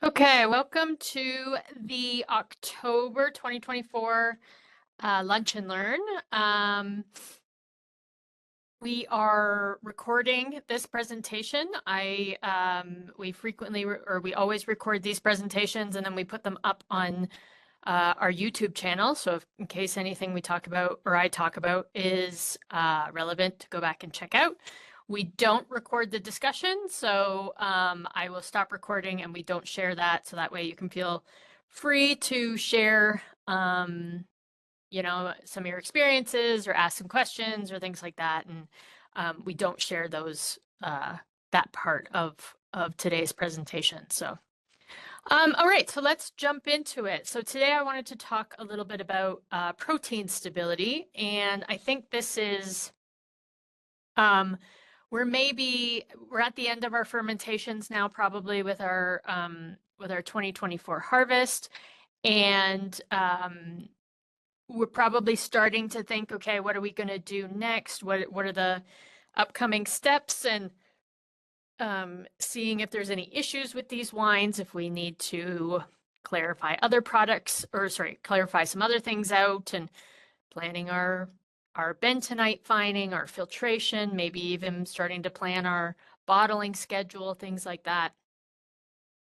Okay, welcome to the October 2024 Lunch and Learn. We are recording this presentation. We always record these presentations and then we put them up on our YouTube channel. So in case anything we talk about or I talk about is relevant, to go back and check out. We don't record the discussion, so I will stop recording and we don't share that. So that way you can feel free to share, some of your experiences or ask some questions or things like that. And we don't share that part of today's presentation. So. All right, so let's jump into it. So today I wanted to talk a little bit about protein stability, and I think this is we're at the end of our fermentations now, probably with our 2024 harvest, and we're probably starting to think, okay, what are we going to do next? What are the upcoming steps? And seeing if there's any issues with these wines, if we need to clarify other products, or sorry, clarify some other things out, and planning our bentonite fining, our filtration, maybe even starting to plan our bottling schedule, things like that.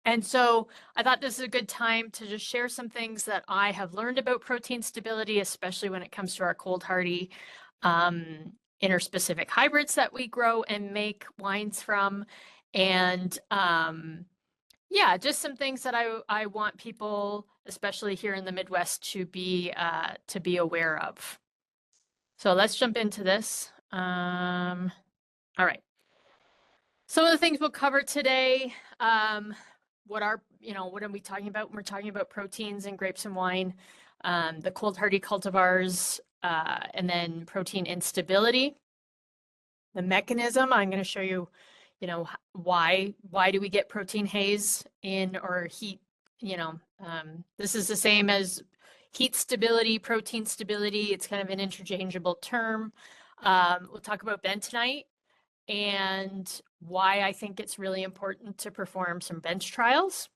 And so I thought this is a good time to just share some things that I have learned about protein stability, especially when it comes to our cold hardy interspecific hybrids that we grow and make wines from. And yeah, just some things that I want people, especially here in the Midwest, to be aware of. So let's jump into this. All right. Some of the things we'll cover today. What are we talking about when we're talking about proteins in grapes and wine? The cold hardy cultivars, and then protein instability. The mechanism, I'm going to show you, why do we get protein haze in or heat? This is the same as heat stability, protein stability. It's kind of an interchangeable term. We'll talk about bentonite and why I think it's really important to perform some bench trials.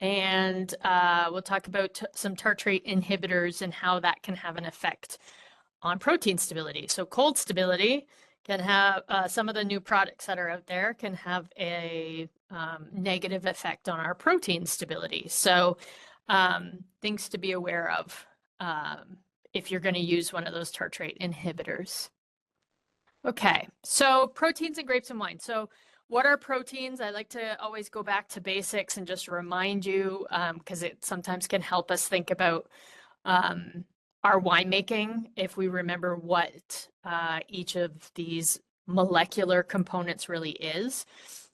And we'll talk about some tartrate inhibitors and how that can have an effect on protein stability. So cold stability can have some of the new products that are out there can have a negative effect on our protein stability. So things to be aware of if you're going to use one of those tartrate inhibitors. Okay, so proteins in grapes and wine. So what are proteins? I like to always go back to basics and just remind you, because it sometimes can help us think about our winemaking if we remember what each of these molecular components really is.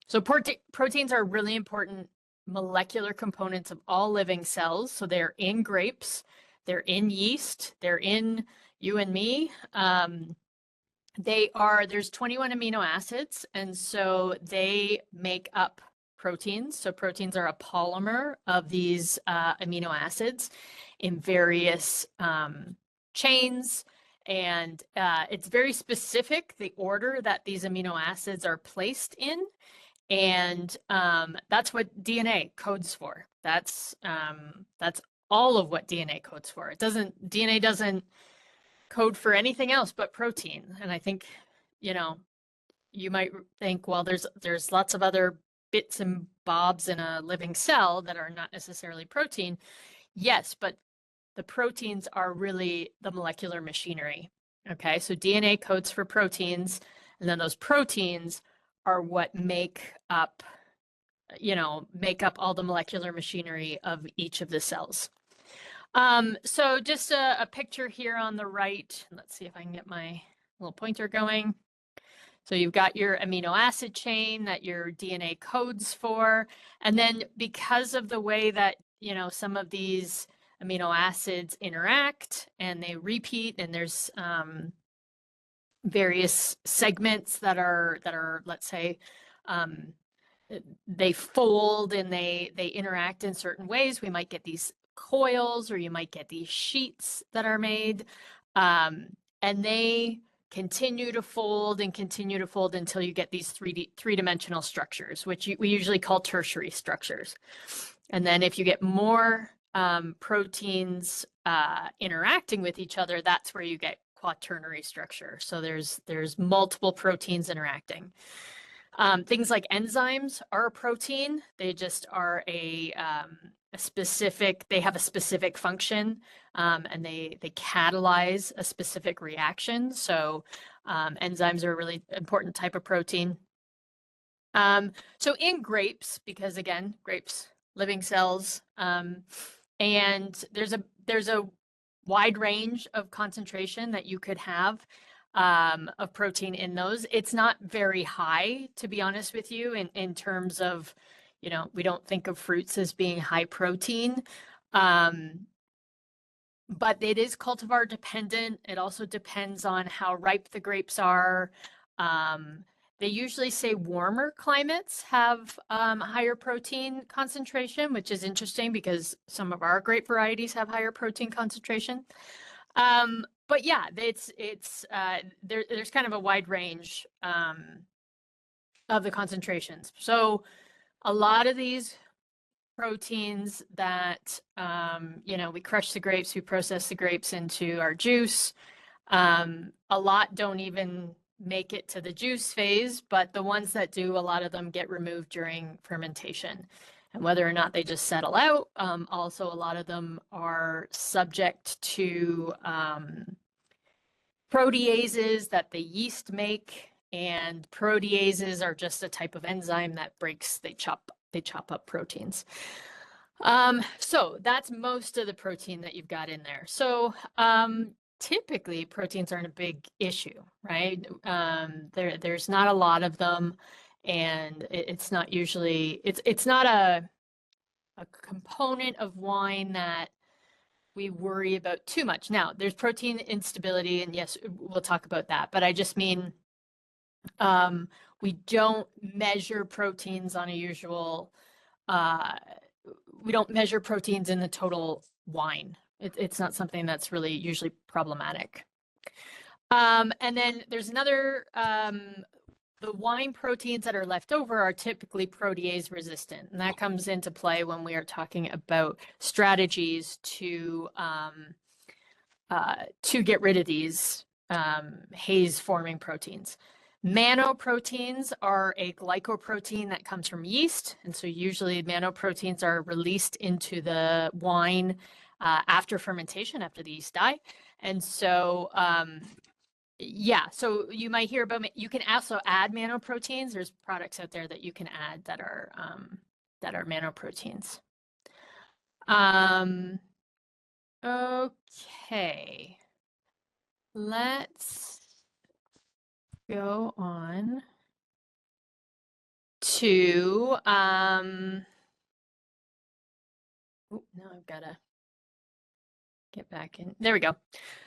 So proteins are really important molecular components of all living cells. So they're in grapes, they're in yeast, they're in you and me. There's 21 amino acids, and so they make up proteins. So proteins are a polymer of these amino acids in various chains, and it's very specific, the order that these amino acids are placed in, and that's what DNA codes for. That's all of what DNA codes for. DNA doesn't code for anything else but protein. And I think, you might think, well, there's lots of other bits and bobs in a living cell that are not necessarily protein. Yes, but the proteins are really the molecular machinery. Okay, so DNA codes for proteins, and then those proteins are what make up all the molecular machinery of each of the cells. So just a picture here on the right. Let's see if I can get my little pointer going. So you've got your amino acid chain that your DNA codes for. And then because of the way that, some of these amino acids interact and they repeat, and there's various segments that are, let's say, they fold and they interact in certain ways. We might get these coils, or you might get these sheets that are made, and they continue to fold and continue to fold until you get these three-dimensional structures, which we usually call tertiary structures. And then if you get more proteins interacting with each other, that's where you get quaternary structure. So there's multiple proteins interacting. Things like enzymes are a protein. They just are they have a specific function, and they catalyze a specific reaction. So enzymes are a really important type of protein. So in grapes, because again, grapes, living cells, and there's a wide range of concentration that you could have of protein in those. It's not very high, to be honest with you, in terms of, we don't think of fruits as being high protein. But it is cultivar dependent. It also depends on how ripe the grapes are. They usually say warmer climates have higher protein concentration, which is interesting because some of our grape varieties have higher protein concentration. But yeah, there's kind of a wide range of the concentrations. So a lot of these proteins that we crush the grapes, we process the grapes into our juice. A lot don't even make it to the juice phase, but the ones that do, a lot of them get removed during fermentation. And whether or not they just settle out, also a lot of them are subject to proteases that the yeast make, and proteases are just a type of enzyme that they chop up proteins. So that's most of the protein that you've got in there. So typically proteins aren't a big issue, right? There's not a lot of them, and it's not usually it's not a component of wine that we worry about too much. Now, there's protein instability, and yes, we'll talk about that, but I just mean we don't measure proteins on a usual we don't measure proteins in the total wine. It's not something that's really usually problematic. And then there's another, the wine proteins that are left over are typically protease resistant. And that comes into play when we are talking about strategies to get rid of these haze forming proteins. Manoproteins are a glycoprotein that comes from yeast. And so usually manoproteins are released into the wine after fermentation, after the yeast die. And so, yeah, so you might hear about, you can also add manoproteins. There's products out there that you can add that are manoproteins. Okay, let's go on to now I've got to get back in. There we go.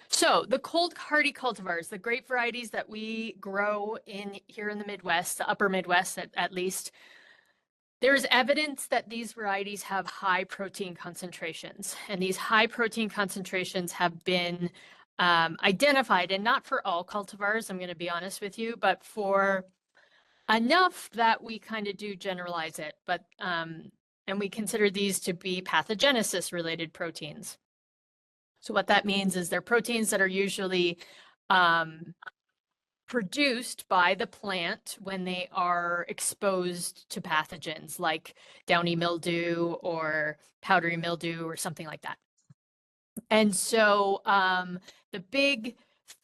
So the cold hardy cultivars, the grape varieties that we grow here in the Midwest, the upper Midwest at least, there's evidence that these varieties have high protein concentrations, and these high protein concentrations have been identified, and not for all cultivars, I'm going to be honest with you, but for enough that we kind of do generalize it. But and we consider these to be pathogenesis related proteins. So what that means is they're proteins that are usually produced by the plant when they are exposed to pathogens like downy mildew or powdery mildew or something like that. And so the big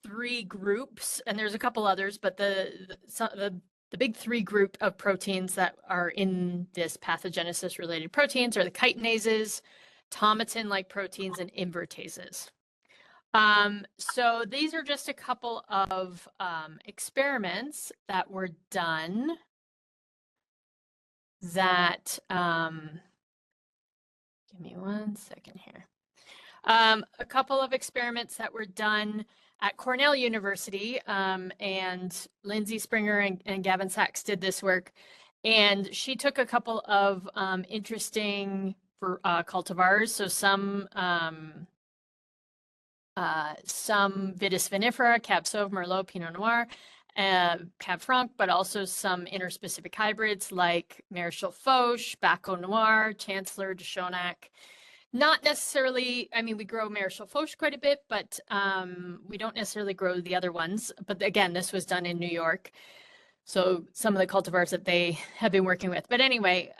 three groups, and there's a couple others, but the big three group of proteins that are in this pathogenesis related proteins are the chitinases, tomatin-like proteins, and invertases. So these are just a couple of experiments that were done that, give me 1 second here. A couple of experiments that were done at Cornell University, and Lindsay Springer and Gavin Sachs did this work. And she took a couple of interesting cultivars, so some Vitis vinifera, Cab Sauv, Merlot, Pinot Noir, Cab Franc, but also some interspecific hybrids like Marichal Foch, Baco Noir, Chancellor, de Chaunac. Not necessarily, I mean, we grow Marichal Foch quite a bit, but we don't necessarily grow the other ones. But again, this was done in New York. So some of the cultivars that they have been working with. But anyway,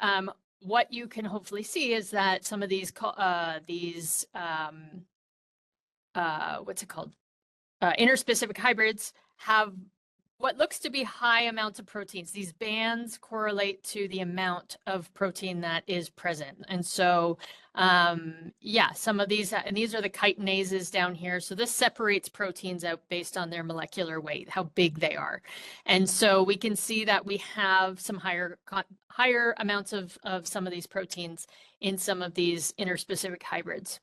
what you can hopefully see is that some of these what's it called? Interspecific hybrids have what looks to be high amounts of proteins. These bands correlate to the amount of protein that is present. And so, yeah, some of these, and these are the chitinases down here. So this separates proteins out based on their molecular weight, how big they are. And so we can see that we have some higher amounts of some of these proteins in some of these interspecific hybrids.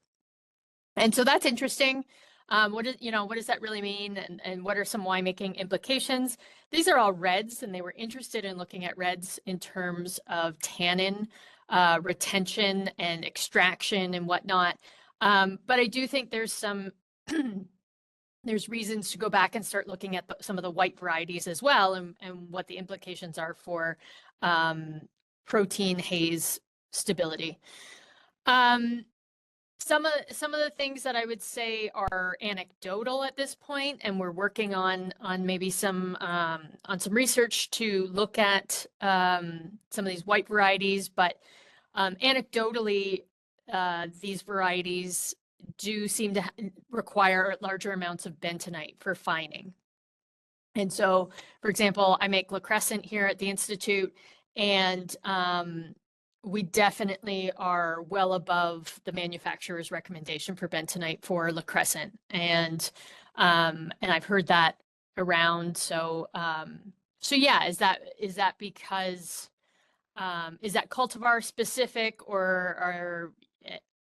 And so that's interesting. What does that really mean? And what are some winemaking implications? These are all reds, and they were interested in looking at reds in terms of tannin retention and extraction and whatnot. But I do think there's some there's reasons to go back and start looking at some of the white varieties as well, and what the implications are for protein haze stability. Some of the things that I would say are anecdotal at this point, and we're working on maybe some research to look at some of these white varieties. But anecdotally, these varieties do seem to require larger amounts of bentonite for fining. And so, for example, I make La Crescent here at the Institute, and we definitely are well above the manufacturer's recommendation for bentonite for La Crescent. And I've heard that around. So yeah, is that because is that cultivar specific, or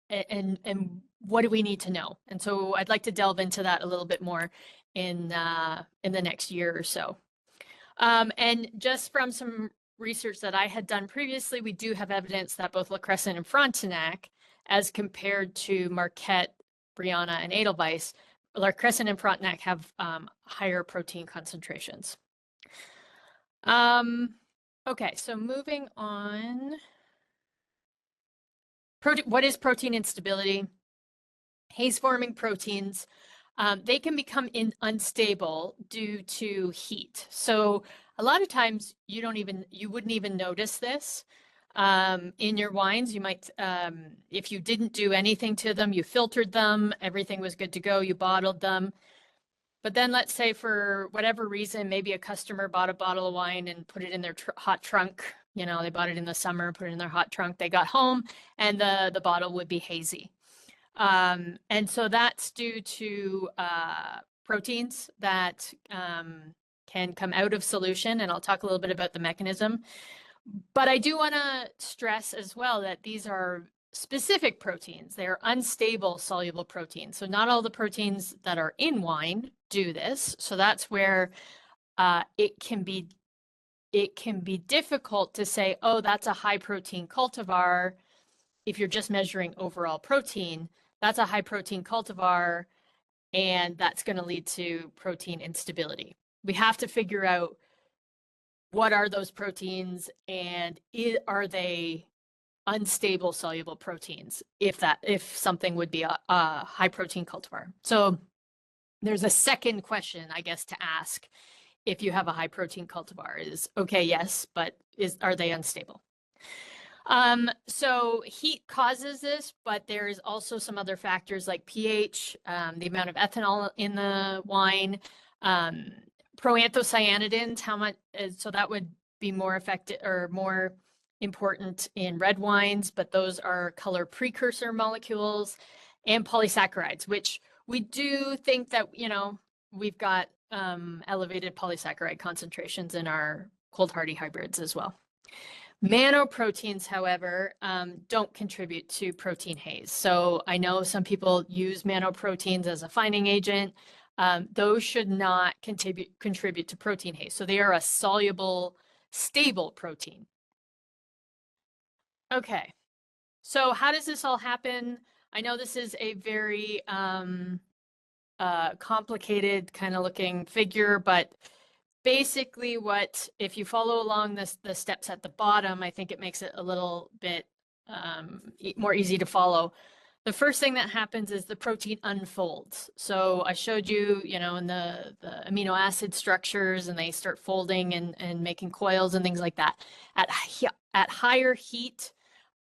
and what do we need to know? And so I'd like to delve into that a little bit more in the next year or so. And just from some research that I had done previously, we do have evidence that both La Crescent and Frontenac, as compared to Marquette, Brianna, and Edelweiss, La Crescent and Frontenac have higher protein concentrations. Okay, so moving on. What is protein instability? Haze-forming proteins, they can become unstable due to heat. So a lot of times you wouldn't even notice this in your wines. You might, if you didn't do anything to them, you filtered them, everything was good to go, you bottled them. But then let's say for whatever reason, maybe a customer bought a bottle of wine and put it in their hot trunk. They bought it in the summer, put it in their hot trunk. They got home and the bottle would be hazy. And so that's due to proteins that can come out of solution, and I'll talk a little bit about the mechanism. But I do want to stress as well that these are specific proteins. They are unstable soluble proteins. So not all the proteins that are in wine do this. So that's where it can be difficult to say, oh, that's a high protein cultivar. If you're just measuring overall protein, that's a high protein cultivar, and that's going to lead to protein instability. We have to figure out what are those proteins, and are they unstable soluble proteins if something would be a high protein cultivar. So there's a second question, I guess, to ask if you have a high protein cultivar is, okay, yes, but are they unstable? So heat causes this, but there's also some other factors like pH, the amount of ethanol in the wine, proanthocyanidins, how much, so that would be more effective or more important in red wines, but those are color precursor molecules, and polysaccharides, which we do think that, we've got elevated polysaccharide concentrations in our cold hardy hybrids as well. Manoproteins, however, don't contribute to protein haze. So I know some people use manoproteins as a fining agent. Those should not contribute to protein haze. So they are a soluble, stable protein. Okay, so how does this all happen? I know this is a very complicated kind of looking figure, but basically what, if you follow along the steps at the bottom, I think it makes it a little bit more easy to follow. The first thing that happens is the protein unfolds. So I showed you, in the amino acid structures, and they start folding and making coils and things like that. At higher heat,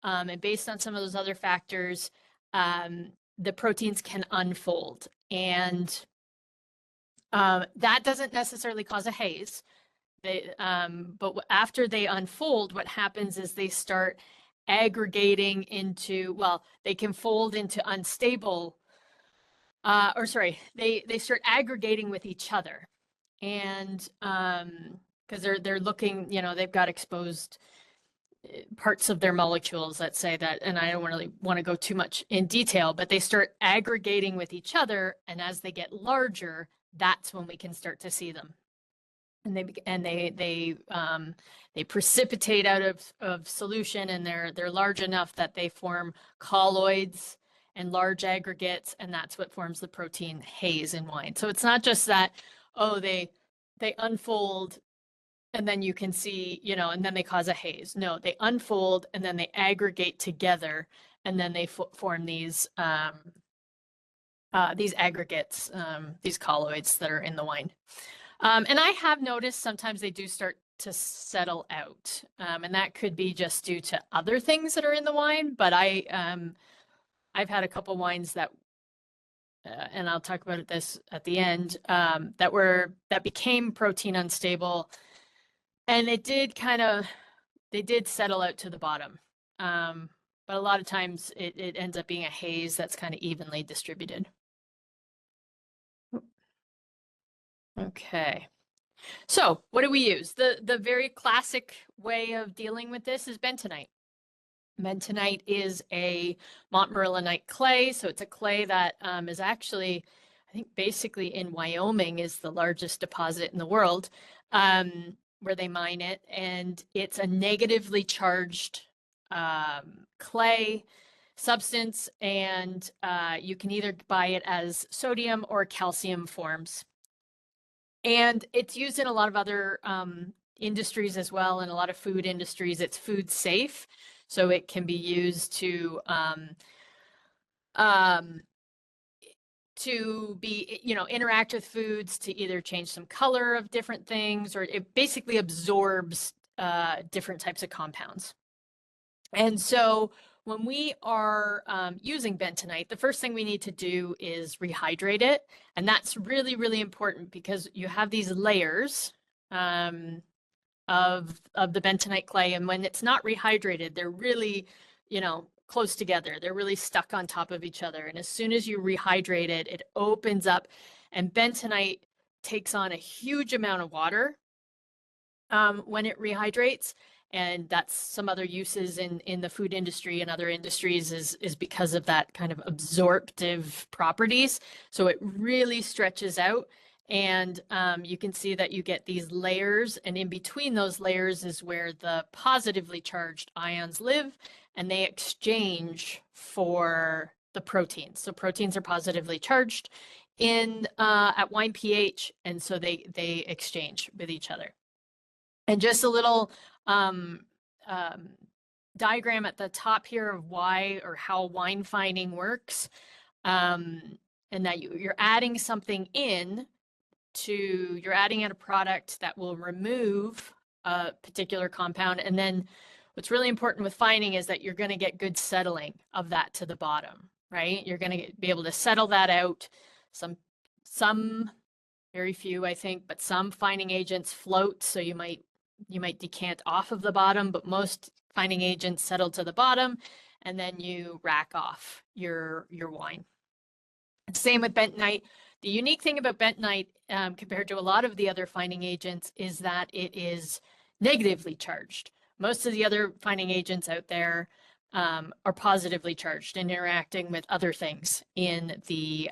and based on some of those other factors, the proteins can unfold. And that doesn't necessarily cause a haze. But after they unfold, what happens is they start aggregating into, well, they can fold into unstable, they start aggregating with each other. And because they're looking, they've got exposed parts of their molecules, let's say that, and I don't really want to go too much in detail, but they start aggregating with each other, and as they get larger, that's when we can start to see them. And they precipitate out of solution, and they're large enough that they form colloids and large aggregates, and that's what forms the protein haze in wine. So it's not just that, oh, they unfold and then you can see, and then they cause a haze. No, they unfold and then they aggregate together, and then they form these aggregates, these colloids that are in the wine. And I have noticed sometimes they do start to settle out, and that could be just due to other things that are in the wine. But I've had a couple wines that, and I'll talk about this at the end, that became protein unstable, and they did settle out to the bottom. But a lot of times it ends up being a haze that's kind of evenly distributed. Okay. So what do we use? The very classic way of dealing with this is bentonite. Bentonite is a montmorillonite clay. So it's a clay that is actually, I think basically in Wyoming is the largest deposit in the world, where they mine it. And it's a negatively charged clay substance. And you can either buy it as sodium or calcium forms. And it's used in a lot of other industries as well, in a lot of food industries. It's food safe, so it can be used to be, interact with foods to either change some color of different things, or it basically absorbs different types of compounds. And so when we are using bentonite, the first thing we need to do is rehydrate it. And that's really, really important, because you have these layers of the bentonite clay. And when it's not rehydrated, they're really, close together. They're really stuck on top of each other. And as soon as you rehydrate it, it opens up, and bentonite takes on a huge amount of water when it rehydrates. And that's some other uses in the food industry and other industries is because of that kind of absorptive properties. So it really stretches out, and you can see that you get these layers, and in between those layers is where the positively charged ions live, and they exchange for the proteins. So proteins are positively charged at wine pH, and so they exchange with each other. And just a little diagram at the top here of why or how wine fining works, and that you're adding something you're adding in a product that will remove a particular compound. And then what's really important with fining is that you're going to get good settling of that to the bottom, right? You're going to be able to settle that out. Some very few, I think, but some fining agents float, so you might decant off of the bottom, but most fining agents settle to the bottom, and then you rack off your wine. Same with bentonite. The unique thing about bentonite, compared to a lot of the other fining agents, is that it is negatively charged. Most of the other fining agents out there are positively charged and interacting with other things in the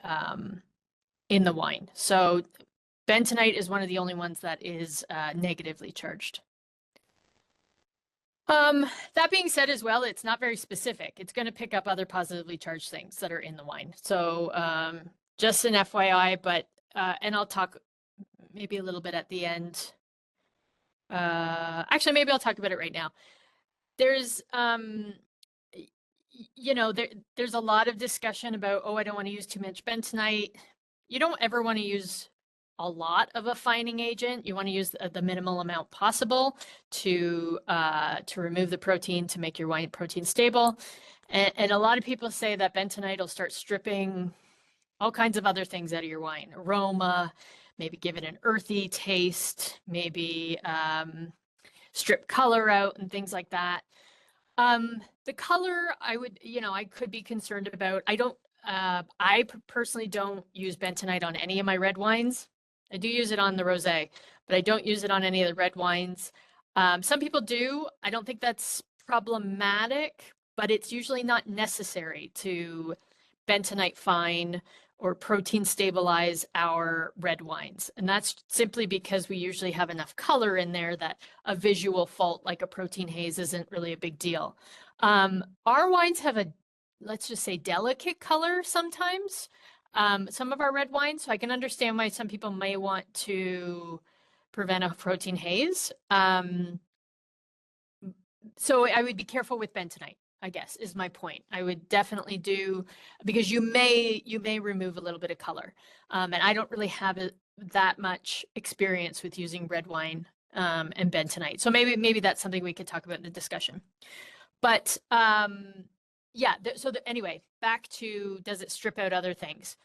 wine. So bentonite is one of the only ones that is negatively charged. That being said as well, it's not very specific. It's going to pick up other positively charged things that are in the wine. So just an FYI, but and I'll talk maybe a little bit at the end Actually, maybe I'll talk about it right now. There's, y- there's a lot of discussion about, oh, I don't want to use too much bentonite. You don't ever want to use a lot of a fining agent. You want to use the minimal amount possible to remove the protein to make your wine protein stable. And a lot of people say that bentonite will start stripping all kinds of other things out of your wine, aroma, maybe give it an earthy taste, maybe strip color out and things like that. The color, I could be concerned about. I personally don't use bentonite on any of my red wines. I do use it on the rosé, but I don't use it on any of the red wines. Some people do. I don't think that's problematic, but it's usually not necessary to bentonite fine or protein stabilize our red wines. And that's simply because we usually have enough color in there that a visual fault like a protein haze isn't really a big deal. Our wines have let's just say, delicate color sometimes. Some of our red wines, so I can understand why some people may want to prevent a protein haze. So I would be careful with bentonite, I guess, is my point. I would definitely do because you may remove a little bit of color. And I don't really have that much experience with using red wine and bentonite. So maybe that's something we could talk about in the discussion. But yeah, anyway, back to does it strip out other things?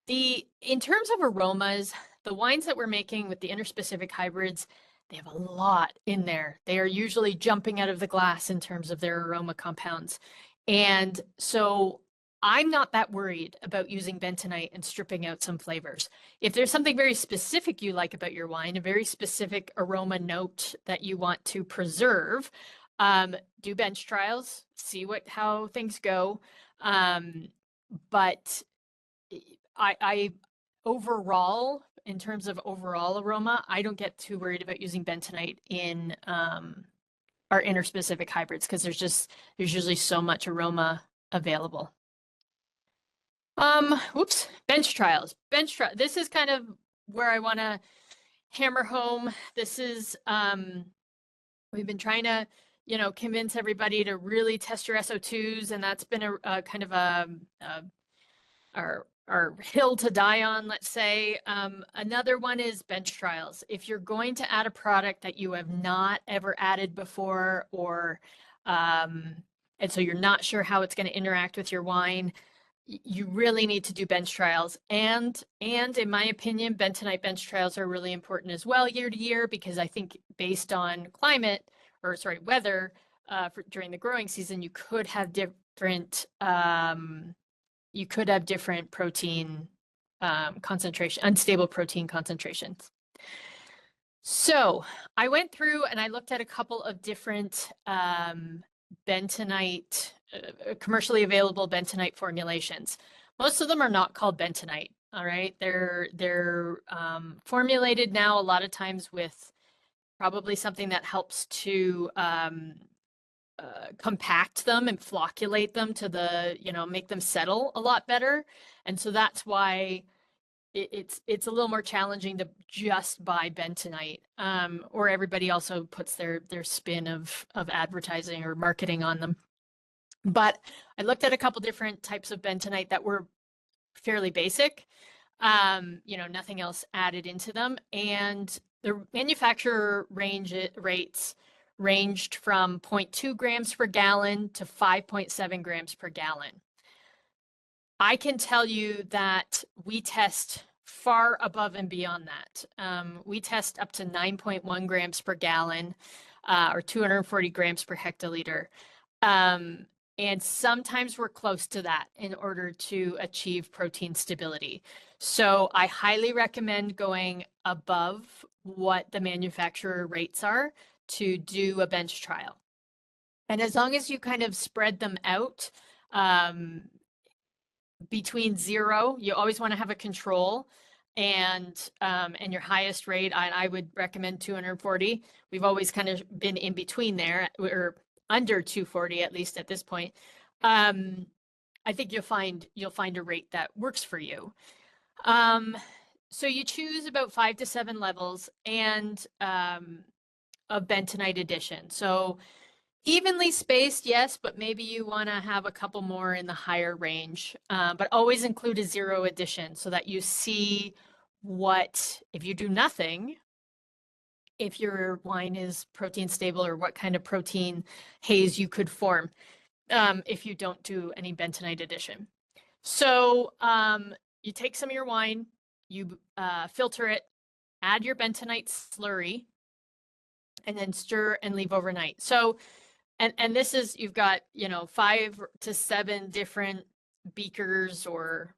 In terms of aromas, the wines that we're making with the interspecific hybrids, they have a lot in there. They are usually jumping out of the glass in terms of their aroma compounds. And so I'm not that worried about using bentonite and stripping out some flavors. If there's something very specific you like about your wine, a very specific aroma note that you want to preserve, do bench trials, see how things go. But I overall, in terms of overall aroma, I don't get too worried about using bentonite in our interspecific hybrids because there's usually so much aroma available. Whoops, bench trials. This is kind of where I want to hammer home. This is we've been trying to, convince everybody to really test your SO2s, and that's been a kind of our hill to die on, let's say. Another one is bench trials. If you're going to add a product that you have not ever added before, and so you're not sure how it's going to interact with your wine, you really need to do bench trials. And in my opinion, bentonite bench trials are really important as well year to year, because I think based on weather, during the growing season, you could have different protein concentration, unstable protein concentrations. So I went through and I looked at a couple of different bentonite, commercially available bentonite formulations. Most of them are not called bentonite. All right, they're formulated now a lot of times with probably something that helps to compact them and flocculate them make them settle a lot better. And so that's why it's a little more challenging to just buy bentonite. Or everybody also puts their spin of advertising or marketing on them. But I looked at a couple different types of bentonite that were fairly basic. Nothing else added into them. And the manufacturer rates ranged from 0.2 grams per gallon to 5.7 grams per gallon. I can tell you that we test far above and beyond that. We test up to 9.1 grams per gallon, or 240 grams per hectoliter. And sometimes we're close to that in order to achieve protein stability. So I highly recommend going above what the manufacturer rates are to do a bench trial. And as long as you kind of spread them out between zero, you always want to have a control, and your highest rate, I would recommend 240. We've always kind of been in between there, or under 240 at least at this point. I think you'll find a rate that works for you. So you choose about 5 to 7 levels and of bentonite addition. So evenly spaced, yes, but maybe you want to have a couple more in the higher range. But always include a 0 addition so that you see what, if you do nothing, if your wine is protein stable or what kind of protein haze you could form if you don't do any bentonite addition. So you take some of your wine, you filter it, add your bentonite slurry, and then stir and leave overnight. So, and this is, you've got, 5 to 7 different beakers or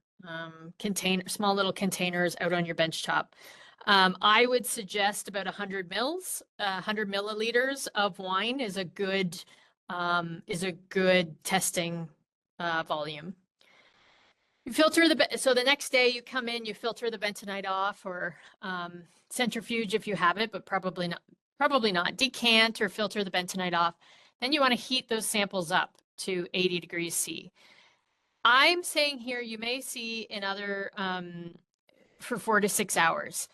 small little containers out on your bench top. I would suggest about 100 mils, 100 milliliters of wine is a good testing volume. You filter so the next day you come in, you filter the bentonite off or centrifuge if you have it, but probably not. Probably not. Decant or filter the bentonite off. Then you want to heat those samples up to 80 degrees C. I'm saying here you may see in other for 4 to 6 hours.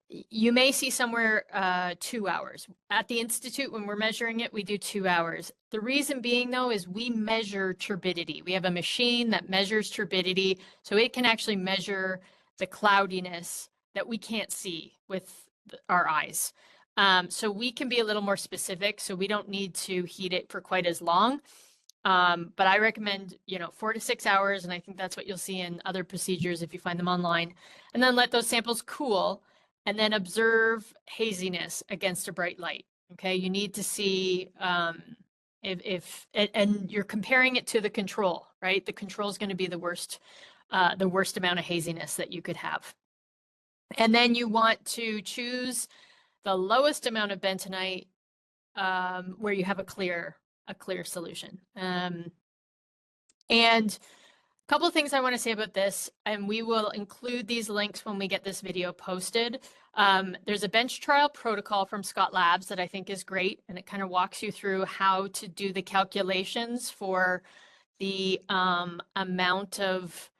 You may see somewhere 2 hours. At the Institute, when we're measuring it, we do 2 hours. The reason being, though, is we measure turbidity. We have a machine that measures turbidity, so it can actually measure the cloudiness that we can't see with our eyes. So we can be a little more specific, so we don't need to heat it for quite as long. But I recommend, 4 to 6 hours, and I think that's what you'll see in other procedures if you find them online. And then let those samples cool, and then observe haziness against a bright light. Okay, you need to see and you're comparing it to the control, right? The control is going to be the worst amount of haziness that you could have. And then you want to choose the lowest amount of bentonite where you have a clear solution. And a couple of things I want to say about this, and we will include these links when we get this video posted. There's a bench trial protocol from Scott Labs that I think is great, and it kind of walks you through how to do the calculations for the amount of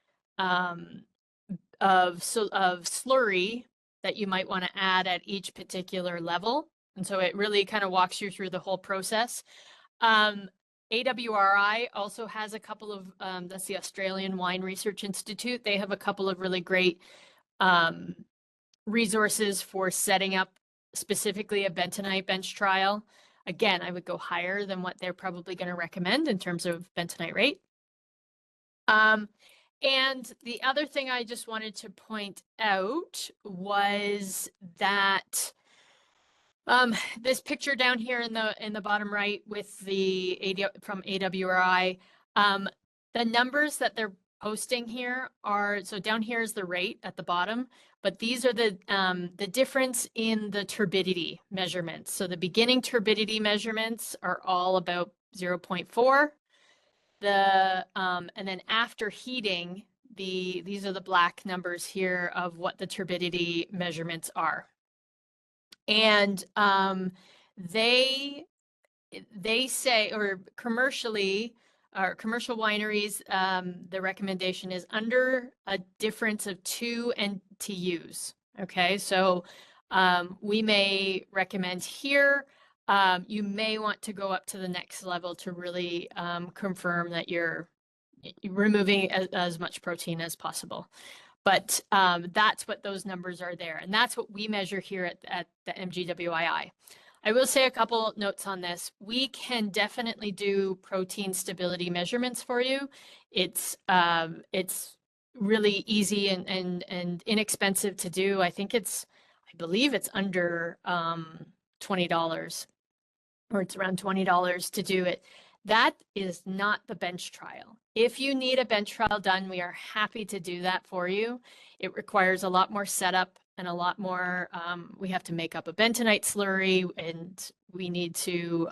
slurry that you might want to add at each particular level. And so it really kind of walks you through the whole process. AWRI also has a couple of, that's the Australian Wine Research Institute. They have a couple of really great resources for setting up specifically a bentonite bench trial. Again, I would go higher than what they're probably going to recommend in terms of bentonite rate. And the other thing I just wanted to point out was that this picture down here in the bottom right with the from AWRI, the numbers that they're posting here are, so down here is the rate at the bottom, but these are the difference in the turbidity measurements. So the beginning turbidity measurements are all about 0.4. And then after heating, these are the black numbers here of what the turbidity measurements are. And they say, or commercially, or commercial wineries, the recommendation is under a difference of 2 NTUs. Okay, so we may recommend here, you may want to go up to the next level to really confirm that you're removing as much protein as possible. But that's what those numbers are there. And that's what we measure here at the MGWII. I will say a couple notes on this. We can definitely do protein stability measurements for you. It's really easy and inexpensive to do. I believe it's under $20, or it's around $20 to do it. That is not the bench trial. If you need a bench trial done, we are happy to do that for you. It requires a lot more setup and a lot more, we have to make up a bentonite slurry, and we need to,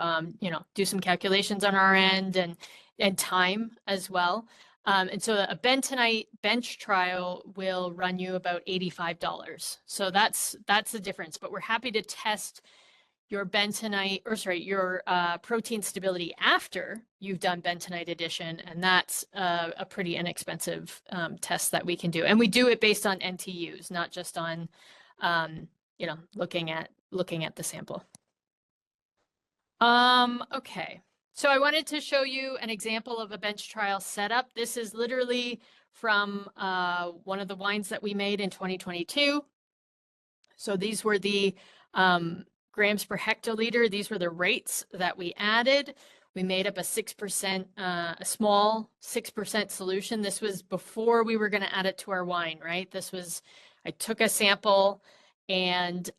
do some calculations on our end and time as well. And so a bentonite bench trial will run you about $85. So that's the difference, but we're happy to test your bentonite, or sorry, your protein stability after you've done bentonite addition, and that's a pretty inexpensive test that we can do. And we do it based on NTUs, not just on, you know, looking at the sample. Okay. So I wanted to show you an example of a bench trial setup. This is literally from one of the wines that we made in 2022. So these were the grams per hectoliter. These were the rates that we added. We made up a 6%, a small 6% solution. This was before we were going to add it to our wine, right? This was, I took a sample and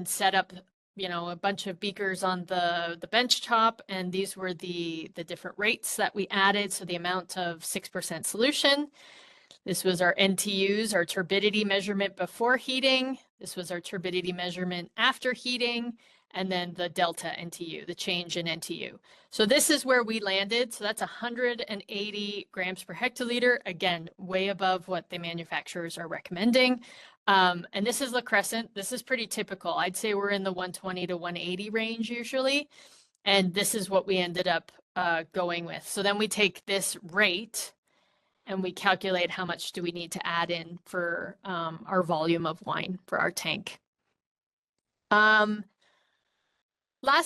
set up, you know, a bunch of beakers on the bench top, and these were the different rates that we added. So the amount of 6% solution. This was our NTUs, our turbidity measurement before heating. This was our turbidity measurement after heating, and then the delta NTU, the change in NTU. So this is where we landed. So that's 180 grams per hectoliter. Again, way above what the manufacturers are recommending. And this is La Crescent. This is pretty typical. I'd say we're in the 120 to 180 range usually. And this is what we ended up going with. So then we take this rate and we calculate how much do we need to add in for our volume of wine for our tank. Last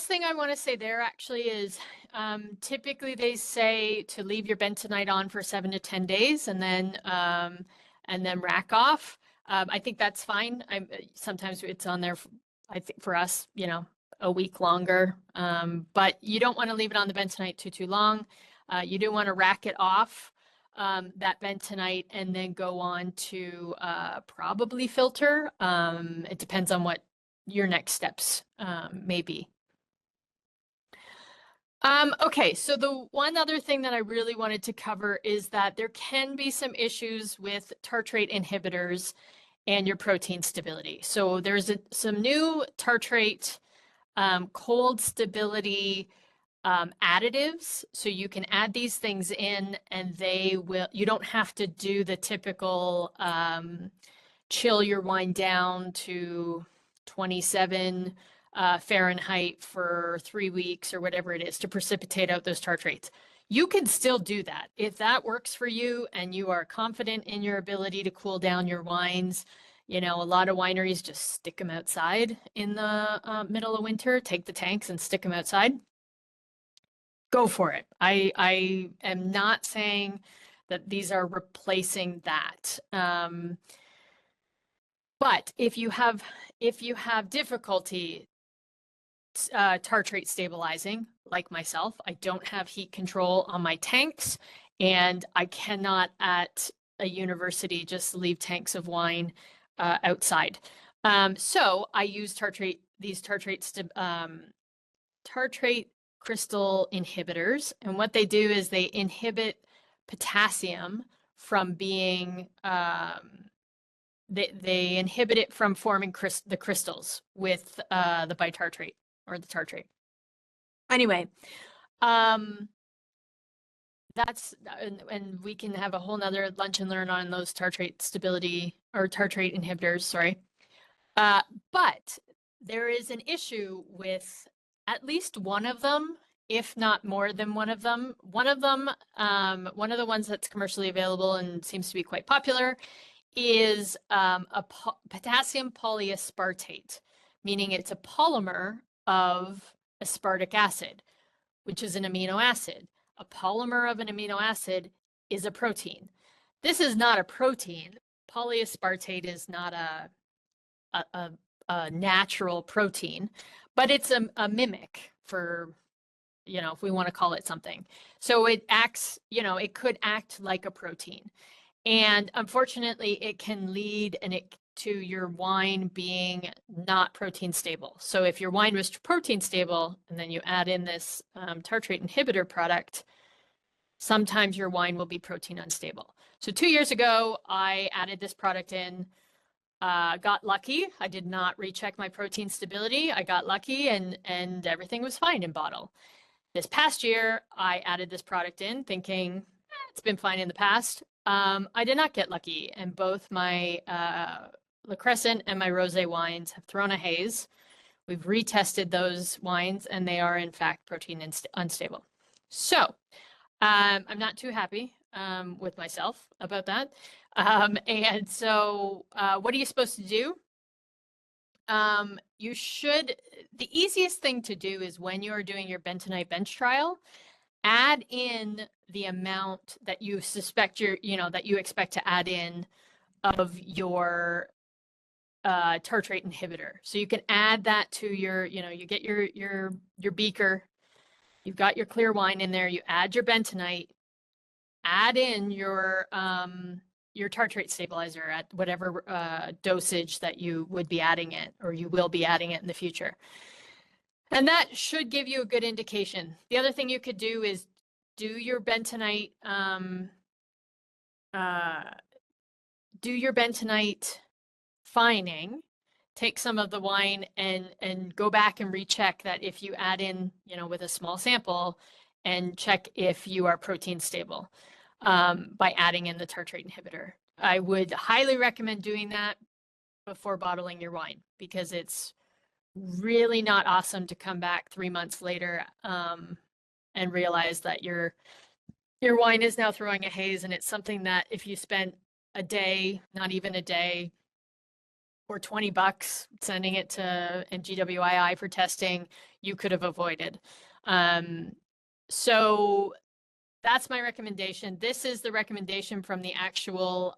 thing I want to say there actually is typically they say to leave your bentonite on for 7 to 10 days and then rack off. I think that's fine. Sometimes it's on there, I think for us, you know, a week longer, but you don't want to leave it on the bentonite too long. You do want to rack it off, that bentonite, and then go on to probably filter. It depends on what your next steps may be. Okay, so the one other thing that I really wanted to cover is that there can be some issues with tartrate inhibitors and your protein stability. So there's some new tartrate cold stability additives. So you can add these things in and you don't have to do the typical chill your wine down to 27 Fahrenheit for 3 weeks or whatever it is to precipitate out those tartrates. You can still do that. If that works for you and you are confident in your ability to cool down your wines, you know, a lot of wineries just stick them outside in the middle of winter, take the tanks and stick them outside. Go for it. I am not saying that these are replacing that. But if you have difficulty tartrate stabilizing, like myself, I don't have heat control on my tanks, and I cannot at a university just leave tanks of wine outside. So I use these tartrate crystal inhibitors, and what they do is they inhibit potassium from being they inhibit it from forming the crystals with the bitartrate or the tartrate. Anyway, that's and we can have a whole nother lunch and learn on those tartrate stability or tartrate inhibitors, sorry. But there is an issue with at least one of them, if not more than one of them. One of them, one of the ones that's commercially available and seems to be quite popular is a potassium polyaspartate, meaning it's a polymer of aspartic acid, which is an amino acid. A polymer of an amino acid is a protein. This is not a protein. Polyaspartate is not a natural protein, but it's a mimic for, you know, if we want to call it something. So it acts, you know, it could act like a protein. And unfortunately, it can lead to your wine being not protein stable. So if your wine was protein stable and then you add in this tartrate inhibitor product, sometimes your wine will be protein unstable. So 2 years ago, I added this product in, got lucky. I did not recheck my protein stability. I got lucky and everything was fine in bottle. This past year, I added this product in thinking, it's been fine in the past. I did not get lucky, and both my La Crescent and my rosé wines have thrown a haze. We've retested those wines and they are in fact protein unstable. So I'm not too happy with myself about that. And so what are you supposed to do? You should, the easiest thing to do is when you're doing your bentonite bench trial, add in the amount that you suspect that you expect to add in of your tartrate inhibitor. So you can add that to your, you get your beaker, you've got your clear wine in there, you add your bentonite, add in your tartrate stabilizer at whatever dosage that you would be adding it, or you will be adding it in the future. And that should give you a good indication. The other thing you could do is do your bentonite fining, take some of the wine and go back and recheck that if you add in, with a small sample, and check if you are protein stable by adding in the tartrate inhibitor. I would highly recommend doing that before bottling your wine, because it's really not awesome to come back 3 months later and realize that your wine is now throwing a haze, and it's something that if you spent a day, not even a day, or $20 sending it to GWII for testing, you could have avoided. So that's my recommendation. This is the recommendation from the actual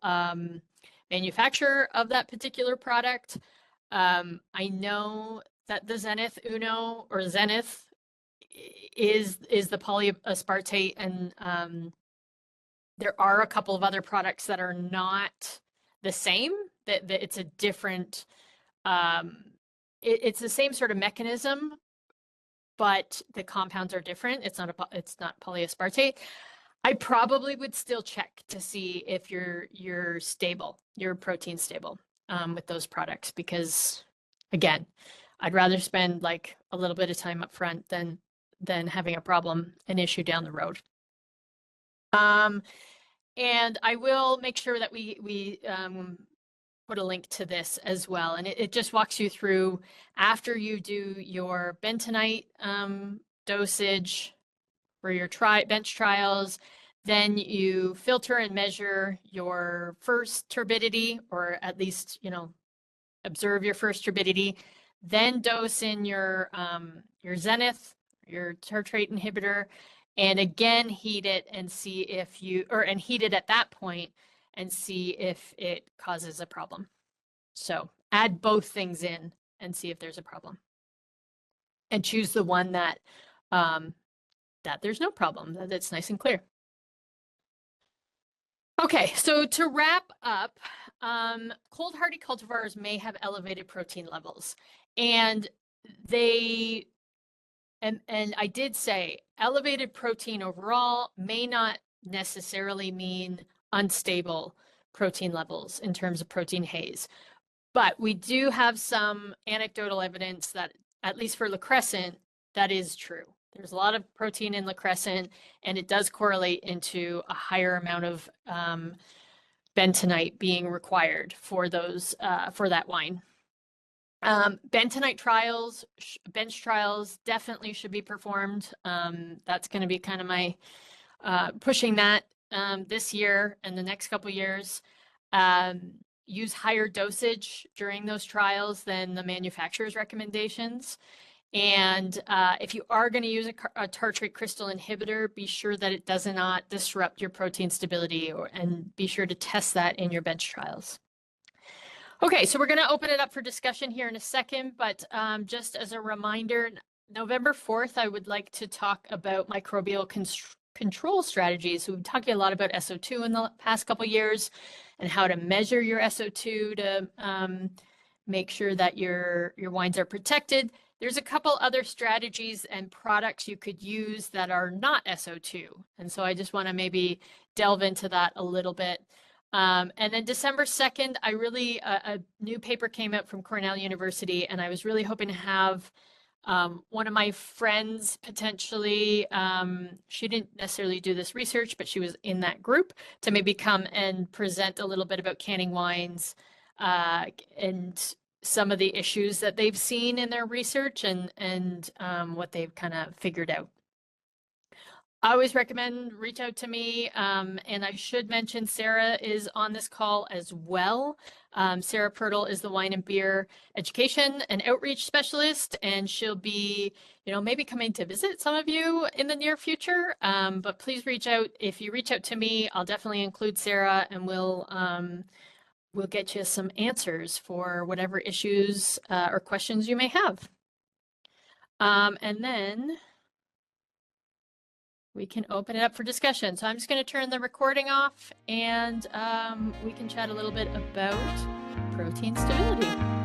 manufacturer of that particular product. I know that the Zenith Uno or Zenith is the polyaspartate, and there are a couple of other products that are not the same. That it's a different, it's the same sort of mechanism, but the compounds are different. It's not polyaspartate. I probably would still check to see if you're stable, you're protein stable with those products, because again, I'd rather spend like a little bit of time up front than having a problem, an issue down the road. And I will make sure that we put a link to this as well. And it just walks you through, after you do your bentonite dosage for your bench trials, then you filter and measure your first turbidity, or at least, observe your first turbidity, then dose in your Zenith, your tartrate inhibitor, and again heat it and see if and heat it at that point and see if it causes a problem. So add both things in and see if there's a problem, and choose the one that there's no problem, that it's nice and clear. Okay, so to wrap up, cold hardy cultivars may have elevated protein levels, and and I did say elevated protein overall may not necessarily mean unstable protein levels in terms of protein haze. But we do have some anecdotal evidence that, at least for Lacrescent, that is true. There's a lot of protein in Lacrescent, and it does correlate into a higher amount of bentonite being required for that wine. Bentonite trials, bench trials definitely should be performed. That's going to be kind of my pushing that this year and the next couple years. Use higher dosage during those trials than the manufacturer's recommendations. And if you are going to use a tartrate crystal inhibitor, be sure that it does not disrupt your protein stability, and be sure to test that in your bench trials. Okay, so we're going to open it up for discussion here in a second, but just as a reminder, November 4th, I would like to talk about microbial control strategies. We've been talking a lot about SO2 in the past couple of years, and how to measure your SO2 to make sure that your wines are protected. There's a couple other strategies and products you could use that are not SO2. And so I just want to maybe delve into that a little bit. And then December 2nd, a new paper came out from Cornell University, and I was really hoping to have one of my friends potentially, she didn't necessarily do this research, but she was in that group, to maybe come and present a little bit about canning wines and some of the issues that they've seen in their research and what they've kind of figured out. I always recommend reach out to me. And I should mention Sarah is on this call as well. Sarah Pirtle is the wine and beer education and outreach specialist, and she'll be, maybe coming to visit some of you in the near future. But please reach out. If you reach out to me, I'll definitely include Sarah, and we'll get you some answers for whatever issues or questions you may have. And then we can open it up for discussion. So I'm just going to turn the recording off, and we can chat a little bit about protein stability.